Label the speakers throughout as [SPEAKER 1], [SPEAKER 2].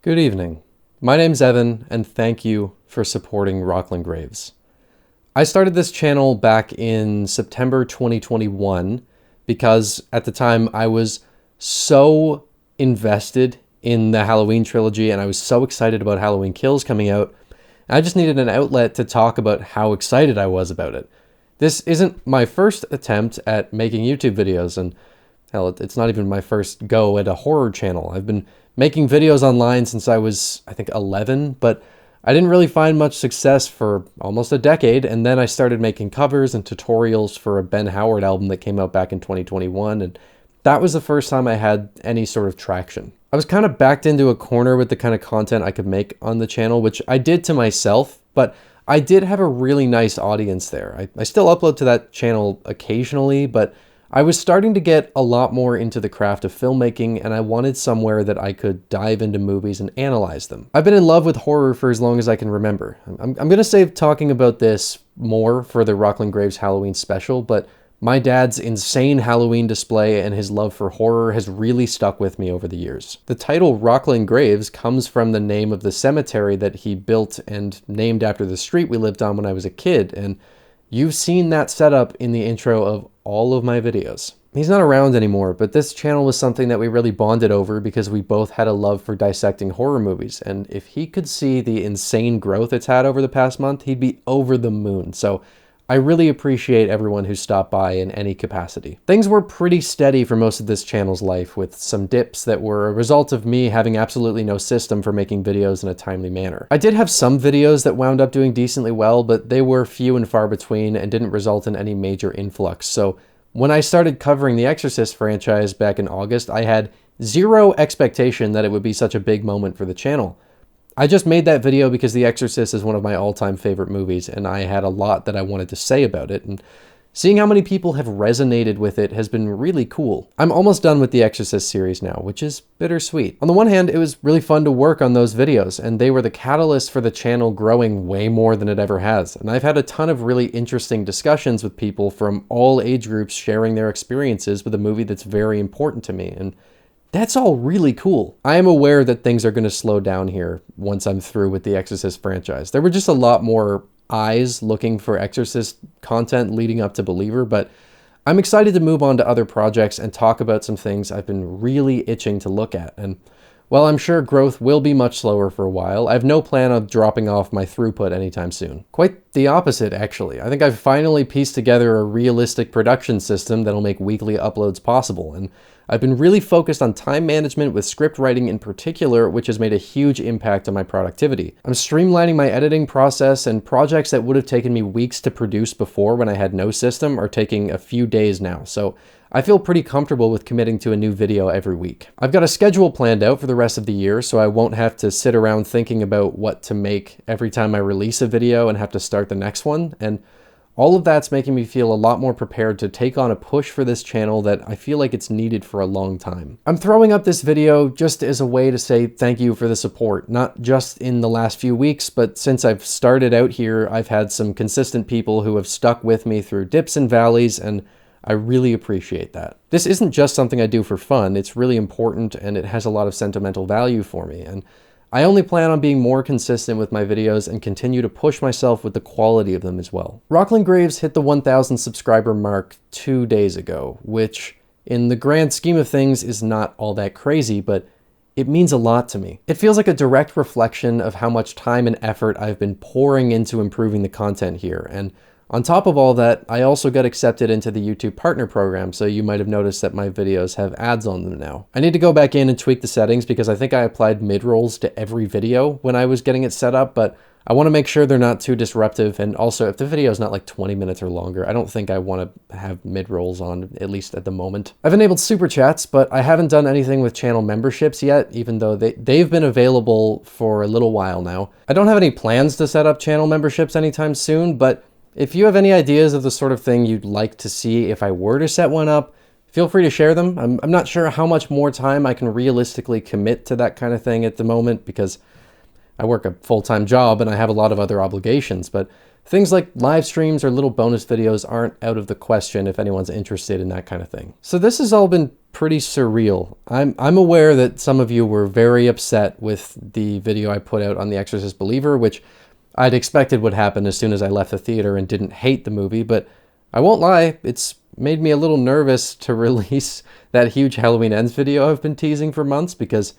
[SPEAKER 1] Good evening. My name's Evan, and thank you for supporting Rocklin Graves. I started this channel back in September 2021 because at the time I was so invested in the Halloween trilogy and I was so excited about Halloween Kills coming out. I just needed an outlet to talk about how excited I was about it. This isn't my first attempt at making YouTube videos, and hell, it's not even my first go at a horror channel. I've been making videos online since I was, I think, 11, but I didn't really find much success for almost a decade, and then I started making covers and tutorials for a Ben Howard album that came out back in 2021, and that was the first time I had any sort of traction. I was kind of backed into a corner with the kind of content I could make on the channel, which I did to myself, but I did have a really nice audience there. I still upload to that channel occasionally, but I was starting to get a lot more into the craft of filmmaking, and I wanted somewhere that I could dive into movies and analyze them. I've been in love with horror for as long as I can remember. I'm going to save talking about this more for the Rocklin Graves Halloween special, but my dad's insane Halloween display and his love for horror has really stuck with me over the years. The title Rocklin Graves comes from the name of the cemetery that he built and named after the street we lived on when I was a kid, and you've seen that setup in the intro of all of my videos. He's not around anymore, but this channel was something that we really bonded over because we both had a love for dissecting horror movies, and if he could see the insane growth it's had over the past month, he'd be over the moon. So I really appreciate everyone who stopped by in any capacity. Things were pretty steady for most of this channel's life, with some dips that were a result of me having absolutely no system for making videos in a timely manner. I did have some videos that wound up doing decently well, but they were few and far between and didn't result in any major influx. So when I started covering the Exorcist franchise back in August, I had zero expectation that it would be such a big moment for the channel. I just made that video because The Exorcist is one of my all-time favorite movies, and I had a lot that I wanted to say about it, and seeing how many people have resonated with it has been really cool. I'm almost done with the Exorcist series now, which is bittersweet. On the one hand, it was really fun to work on those videos, and they were the catalyst for the channel growing way more than it ever has, and I've had a ton of really interesting discussions with people from all age groups sharing their experiences with a movie that's very important to me, and that's all really cool. I am aware that things are going to slow down here once I'm through with the Exorcist franchise. There were just a lot more eyes looking for Exorcist content leading up to Believer, but I'm excited to move on to other projects and talk about some things I've been really itching to look at. And while I'm sure growth will be much slower for a while, I have no plan of dropping off my throughput anytime soon. Quite the opposite, actually. I think I've finally pieced together a realistic production system that'll make weekly uploads possible, and I've been really focused on time management with script writing in particular, which has made a huge impact on my productivity. I'm streamlining my editing process, and projects that would have taken me weeks to produce before when I had no system are taking a few days now, so I feel pretty comfortable with committing to a new video every week. I've got a schedule planned out for the rest of the year, so I won't have to sit around thinking about what to make every time I release a video and have to start the next one, and all of that's making me feel a lot more prepared to take on a push for this channel that I feel like it's needed for a long time. I'm throwing up this video just as a way to say thank you for the support, not just in the last few weeks, but since I've started out here, I've had some consistent people who have stuck with me through dips and valleys, and I really appreciate that. This isn't just something I do for fun, it's really important and it has a lot of sentimental value for me, and I only plan on being more consistent with my videos and continue to push myself with the quality of them as well. Rocklin Graves hit the 1,000 subscriber mark 2 days ago, which in the grand scheme of things is not all that crazy, but it means a lot to me. It feels like a direct reflection of how much time and effort I've been pouring into improving the content here, and on top of all that, I also got accepted into the YouTube Partner Program, so you might have noticed that my videos have ads on them now. I need to go back in and tweak the settings because I think I applied mid-rolls to every video when I was getting it set up, but I want to make sure they're not too disruptive, and also if the video is not like 20 minutes or longer, I don't think I want to have mid-rolls on, at least at the moment. I've enabled Super Chats, but I haven't done anything with channel memberships yet, even though they've been available for a little while now. I don't have any plans to set up channel memberships anytime soon, but if you have any ideas of the sort of thing you'd like to see if I were to set one up, feel free to share them. I'm not sure how much more time I can realistically commit to that kind of thing at the moment because I work a full-time job and I have a lot of other obligations, but things like live streams or little bonus videos aren't out of the question if anyone's interested in that kind of thing. So this has all been pretty surreal. I'm aware that some of you were very upset with the video I put out on The Exorcist Believer, which I'd expected would happen as soon as I left the theater and didn't hate the movie, but I won't lie, it's made me a little nervous to release that huge Halloween Ends video I've been teasing for months, because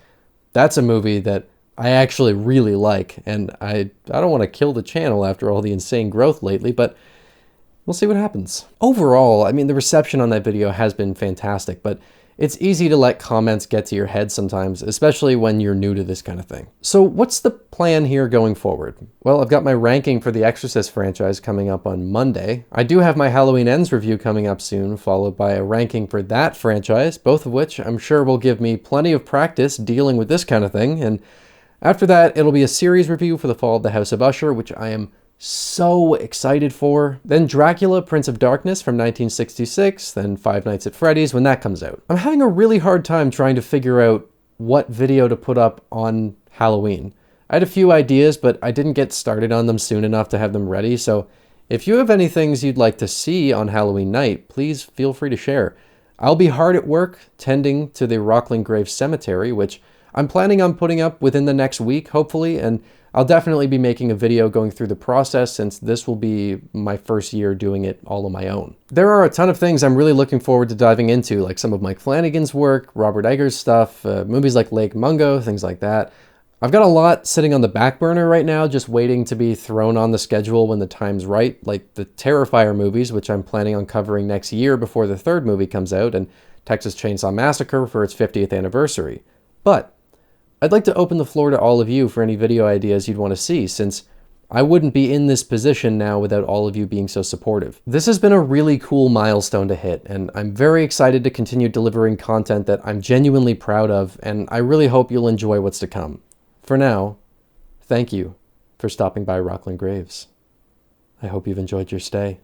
[SPEAKER 1] that's a movie that I actually really like, and I don't want to kill the channel after all the insane growth lately, but we'll see what happens. Overall, I mean, the reception on that video has been fantastic, but it's easy to let comments get to your head sometimes, especially when you're new to this kind of thing. So what's the plan here going forward? Well, I've got my ranking for the Exorcist franchise coming up on Monday. I do have my Halloween Ends review coming up soon, followed by a ranking for that franchise, both of which I'm sure will give me plenty of practice dealing with this kind of thing. And after that, it'll be a series review for The Fall of the House of Usher, which I am so excited for. Then Dracula, Prince of Darkness from 1966, then Five Nights at Freddy's when that comes out. I'm having a really hard time trying to figure out what video to put up on Halloween. I had a few ideas, but I didn't get started on them soon enough to have them ready, so if you have any things you'd like to see on Halloween night, please feel free to share. I'll be hard at work tending to the Rocklin Graves cemetery, which I'm planning on putting up within the next week, hopefully, and I'll definitely be making a video going through the process, since this will be my first year doing it all on my own. There are a ton of things I'm really looking forward to diving into, like some of Mike Flanagan's work, Robert Eggers' stuff, movies like Lake Mungo, things like that. I've got a lot sitting on the back burner right now, just waiting to be thrown on the schedule when the time's right, like the Terrifier movies, which I'm planning on covering next year before the third movie comes out, and Texas Chainsaw Massacre for its 50th anniversary. But I'd like to open the floor to all of you for any video ideas you'd want to see, since I wouldn't be in this position now without all of you being so supportive. This has been a really cool milestone to hit, and I'm very excited to continue delivering content that I'm genuinely proud of, and I really hope you'll enjoy what's to come. For now, thank you for stopping by Rocklin Graves. I hope you've enjoyed your stay.